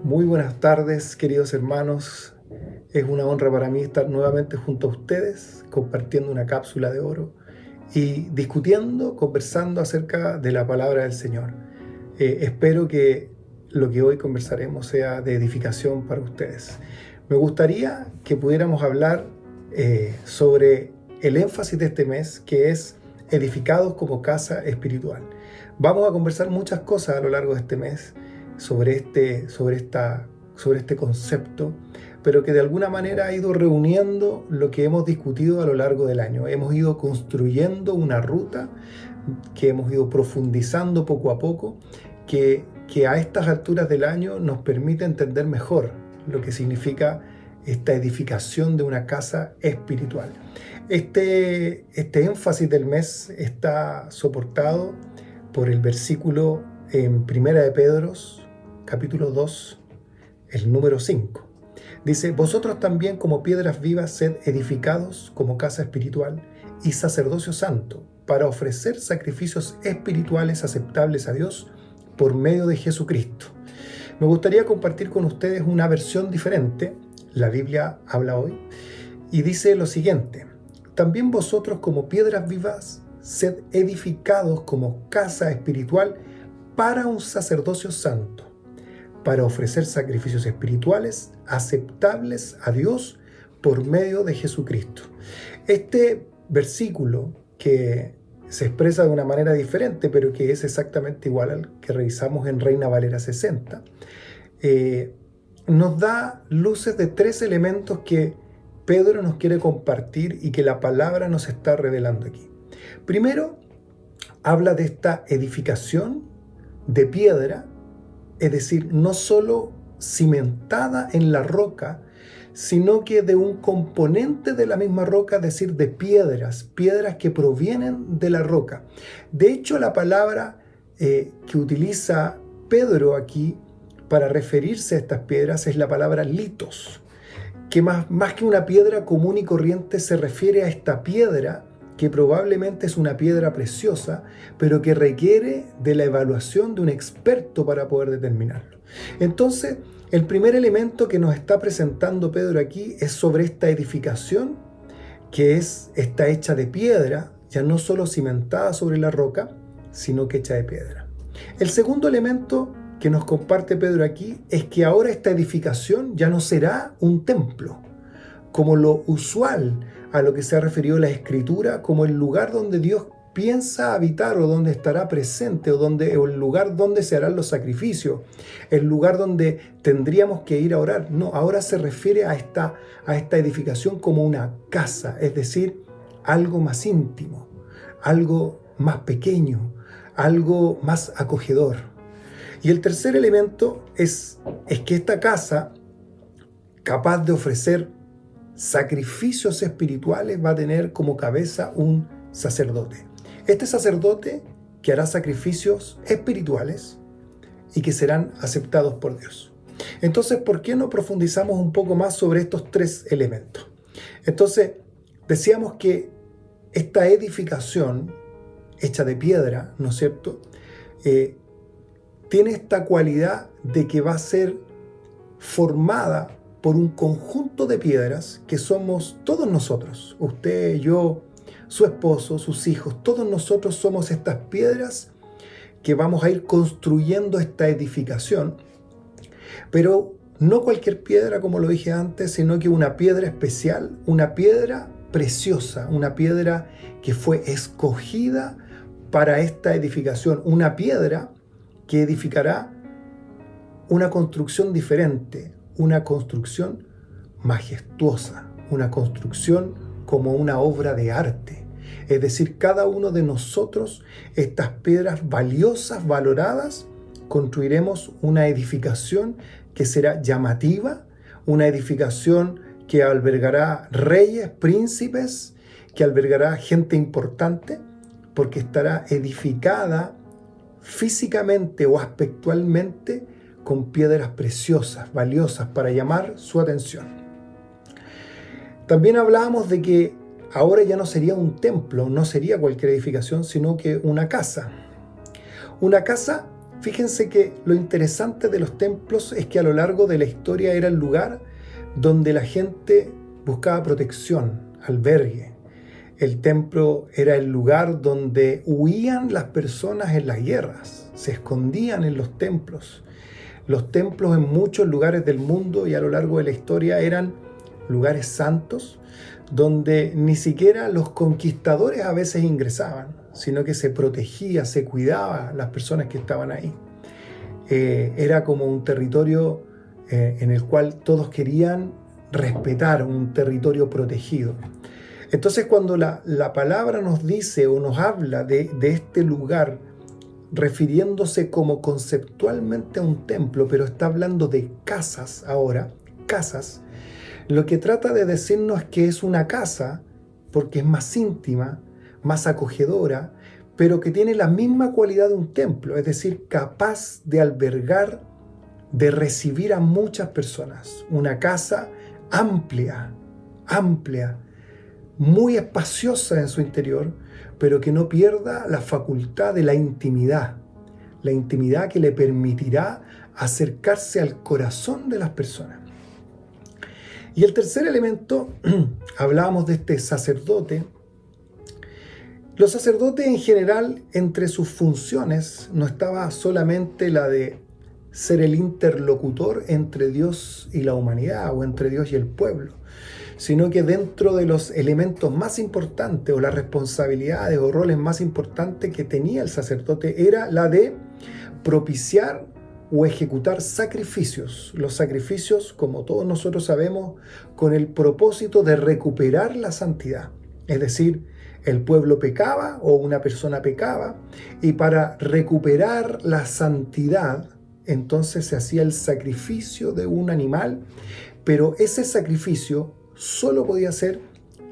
Muy buenas tardes, queridos hermanos. Es una honra para mí estar nuevamente junto a ustedes, compartiendo una cápsula de oro y discutiendo, conversando acerca de la palabra del Señor. Espero que lo que hoy conversaremos sea de edificación para ustedes. Me gustaría que pudiéramos hablar sobre el énfasis de este mes, que es edificados como casa espiritual. Vamos a conversar muchas cosas a lo largo de este mes sobre este concepto, pero que de alguna manera ha ido reuniendo lo que hemos discutido a lo largo del año. Hemos ido construyendo una ruta que hemos ido profundizando poco a poco, que a estas alturas del año nos permite entender mejor lo que significa esta edificación de una casa espiritual. Este énfasis del mes está soportado por el versículo en Primera de Pedro, capítulo 2, el número 5. Dice: vosotros también, como piedras vivas, sed edificados como casa espiritual y sacerdocio santo, para ofrecer sacrificios espirituales aceptables a Dios por medio de Jesucristo. Me gustaría compartir con ustedes una versión diferente. La Biblia habla hoy y dice lo siguiente: también vosotros, como piedras vivas, sed edificados como casa espiritual para un sacerdocio santo, para ofrecer sacrificios espirituales aceptables a Dios por medio de Jesucristo. Este versículo, que se expresa de una manera diferente, pero que es exactamente igual al que revisamos en Reina Valera 60, nos da luces de tres elementos que Pedro nos quiere compartir y que la palabra nos está revelando aquí. Primero, habla de esta edificación de piedra, es decir, no solo cimentada en la roca, sino que de un componente de la misma roca, es decir, de piedras que provienen de la roca. De hecho, la palabra que utiliza Pedro aquí para referirse a estas piedras es la palabra litos, que más que una piedra común y corriente se refiere a esta piedra que probablemente es una piedra preciosa, pero que requiere de la evaluación de un experto para poder determinarlo. Entonces, el primer elemento que nos está presentando Pedro aquí es sobre esta edificación, que está hecha de piedra, ya no solo cimentada sobre la roca, sino que hecha de piedra. El segundo elemento que nos comparte Pedro aquí es que ahora esta edificación ya no será un templo, como lo usual a lo que se ha referido la Escritura, como el lugar donde Dios piensa habitar o donde estará presente o el lugar donde se harán los sacrificios, el lugar donde tendríamos que ir a orar. No, ahora se refiere a esta edificación como una casa, es decir, algo más íntimo, algo más pequeño, algo más acogedor. Y el tercer elemento es que esta casa, capaz de ofrecer sacrificios espirituales, va a tener como cabeza un sacerdote. Este sacerdote que hará sacrificios espirituales y que serán aceptados por Dios. Entonces, ¿por qué no profundizamos un poco más sobre estos tres elementos? Entonces, decíamos que esta edificación hecha de piedra, ¿no es cierto?, tiene esta cualidad de que va a ser formada por un conjunto de piedras que somos todos nosotros, usted, yo, su esposo, sus hijos, todos nosotros somos estas piedras que vamos a ir construyendo esta edificación, pero no cualquier piedra, como lo dije antes, sino que una piedra especial, una piedra preciosa, una piedra que fue escogida para esta edificación, una piedra que edificará una construcción diferente, una construcción majestuosa, una construcción como una obra de arte. Es decir, cada uno de nosotros, estas piedras valiosas, valoradas, construiremos una edificación que será llamativa, una edificación que albergará reyes, príncipes, que albergará gente importante, porque estará edificada físicamente o aspectualmente con piedras preciosas, valiosas, para llamar su atención. También hablábamos de que ahora ya no sería un templo, no sería cualquier edificación, sino que una casa. Una casa Fíjense que lo interesante de los templos es que a lo largo de la historia era el lugar donde la gente buscaba protección, albergue. El templo era el lugar donde huían las personas en las guerras, se escondían en los templos. Los templos en muchos lugares del mundo y a lo largo de la historia eran lugares santos, donde ni siquiera los conquistadores a veces ingresaban, sino que se protegía, se cuidaba a las personas que estaban ahí. Era como un territorio en el cual todos querían respetar, un territorio protegido. Entonces, cuando la palabra nos dice o nos habla de este lugar, refiriéndose como conceptualmente a un templo, pero está hablando de casas ahora, casas, lo que trata de decirnos es que es una casa porque es más íntima, más acogedora, pero que tiene la misma cualidad de un templo, es decir, capaz de albergar, de recibir a muchas personas. Una casa amplia, muy espaciosa en su interior, pero que no pierda la facultad de la intimidad que le permitirá acercarse al corazón de las personas. Y el tercer elemento, hablábamos de este sacerdote. Los sacerdotes en general, entre sus funciones, no estaba solamente la de ser el interlocutor entre Dios y la humanidad, o entre Dios y el pueblo, sino que dentro de los elementos más importantes, o las responsabilidades o roles más importantes que tenía el sacerdote, era la de propiciar o ejecutar sacrificios. Los sacrificios, como todos nosotros sabemos, con el propósito de recuperar la santidad. Es decir, el pueblo pecaba o una persona pecaba, y para recuperar la santidad, entonces se hacía el sacrificio de un animal, pero ese sacrificio solo podía ser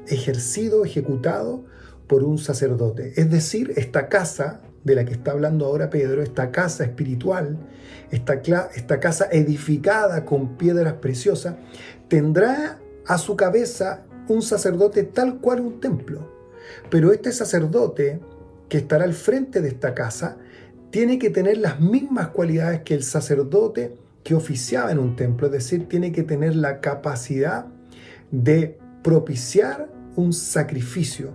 ejercido, ejecutado por un sacerdote. Es decir, esta casa de la que está hablando ahora Pedro, esta casa espiritual, esta casa edificada con piedras preciosas, tendrá a su cabeza un sacerdote tal cual un templo. Pero este sacerdote que estará al frente de esta casa tiene que tener las mismas cualidades que el sacerdote que oficiaba en un templo, es decir, tiene que tener la capacidad de propiciar un sacrificio.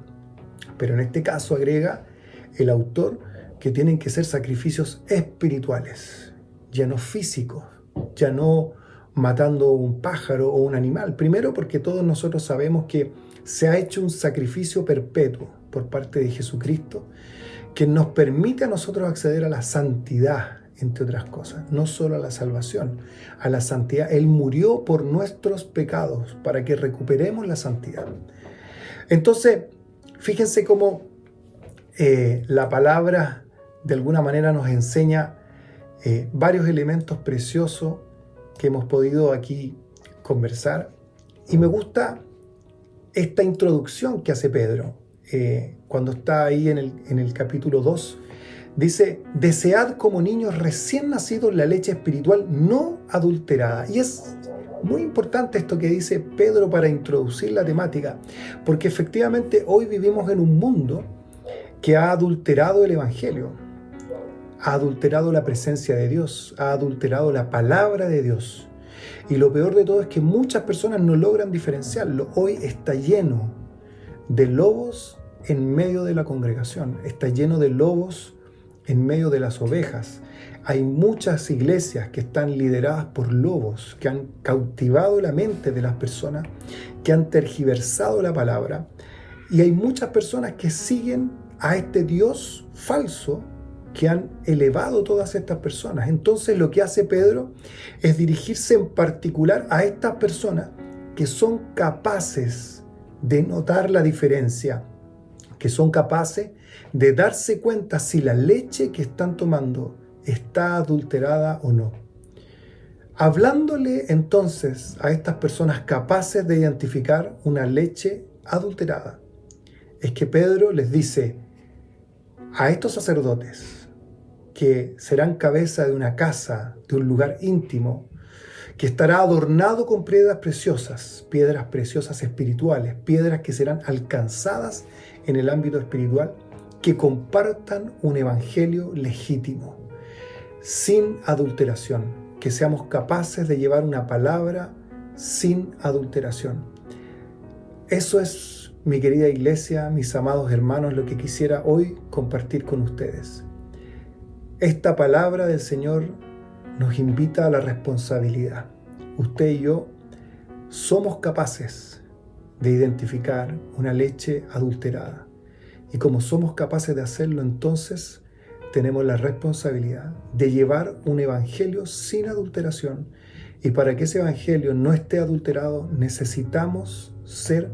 Pero en este caso agrega el autor que tienen que ser sacrificios espirituales, ya no físicos, ya no matando un pájaro o un animal. Primero porque todos nosotros sabemos que se ha hecho un sacrificio perpetuo por parte de Jesucristo que nos permite a nosotros acceder a la santidad, entre otras cosas, no solo a la salvación, a la santidad. Él murió por nuestros pecados para que recuperemos la santidad. Entonces, fíjense cómo la palabra de alguna manera nos enseña varios elementos preciosos que hemos podido aquí conversar. Y me gusta esta introducción que hace Pedro cuando está ahí en el capítulo 2. Dice: desead como niños recién nacidos la leche espiritual no adulterada. Y es muy importante esto que dice Pedro para introducir la temática, porque efectivamente hoy vivimos en un mundo que ha adulterado el Evangelio, ha adulterado la presencia de Dios, ha adulterado la palabra de Dios. Y lo peor de todo es que muchas personas no logran diferenciarlo. Hoy está lleno de lobos en medio de la congregación, está lleno de lobos en medio de las ovejas. Hay muchas iglesias que están lideradas por lobos, que han cautivado la mente de las personas, que han tergiversado la palabra. Y hay muchas personas que siguen a este Dios falso, que han elevado todas estas personas. Entonces lo que hace Pedro es dirigirse en particular a estas personas que son capaces de notar la diferencia, que son capaces de darse cuenta si la leche que están tomando está adulterada o no. Hablándole entonces a estas personas capaces de identificar una leche adulterada, es que Pedro les dice a estos sacerdotes que serán cabeza de una casa, de un lugar íntimo, que estará adornado con piedras preciosas espirituales, piedras que serán alcanzadas en el ámbito espiritual, que compartan un evangelio legítimo. sin adulteración, que seamos capaces de llevar una palabra sin adulteración. Eso es, mi querida iglesia, mis amados hermanos, lo que quisiera hoy compartir con ustedes. Esta palabra del Señor nos invita a la responsabilidad. Usted y yo somos capaces de identificar una leche adulterada. Y como somos capaces de hacerlo, entonces tenemos la responsabilidad de llevar un evangelio sin adulteración. Y para que ese evangelio no esté adulterado, necesitamos ser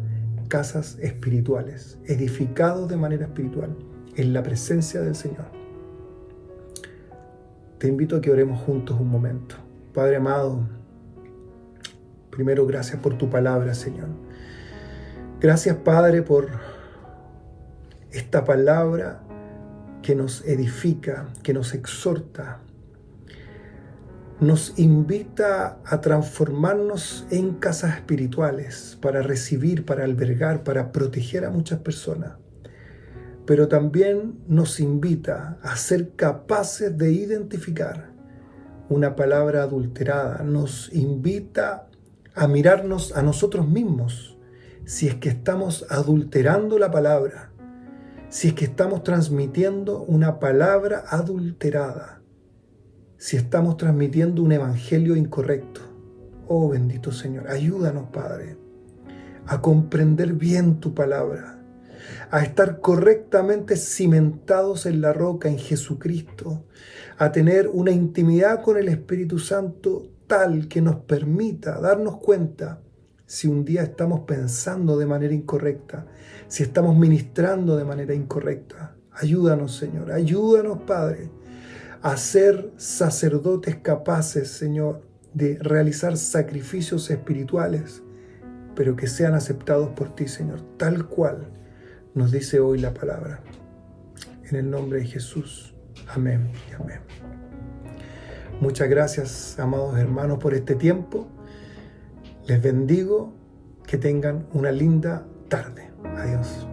casas espirituales, edificados de manera espiritual, en la presencia del Señor. Te invito a que oremos juntos un momento. Padre amado, primero gracias por tu palabra, Señor. Gracias, Padre, por esta palabra que nos edifica, que nos exhorta, nos invita a transformarnos en casas espirituales para recibir, para albergar, para proteger a muchas personas. Pero también nos invita a ser capaces de identificar una palabra adulterada. Nos invita a mirarnos a nosotros mismos si es que estamos adulterando la palabra, si es que estamos transmitiendo una palabra adulterada, si estamos transmitiendo un evangelio incorrecto. Oh bendito Señor, ayúdanos, Padre, a comprender bien tu palabra, a estar correctamente cimentados en la roca, en Jesucristo, a tener una intimidad con el Espíritu Santo tal que nos permita darnos cuenta si un día estamos pensando de manera incorrecta, si estamos ministrando de manera incorrecta. Ayúdanos, Señor, ayúdanos, Padre, a ser sacerdotes capaces, Señor, de realizar sacrificios espirituales, pero que sean aceptados por ti, Señor, tal cual nos dice hoy la palabra. En el nombre de Jesús. Amén y amén. Muchas gracias, amados hermanos, por este tiempo. Les bendigo. Que tengan una linda tarde. Adiós.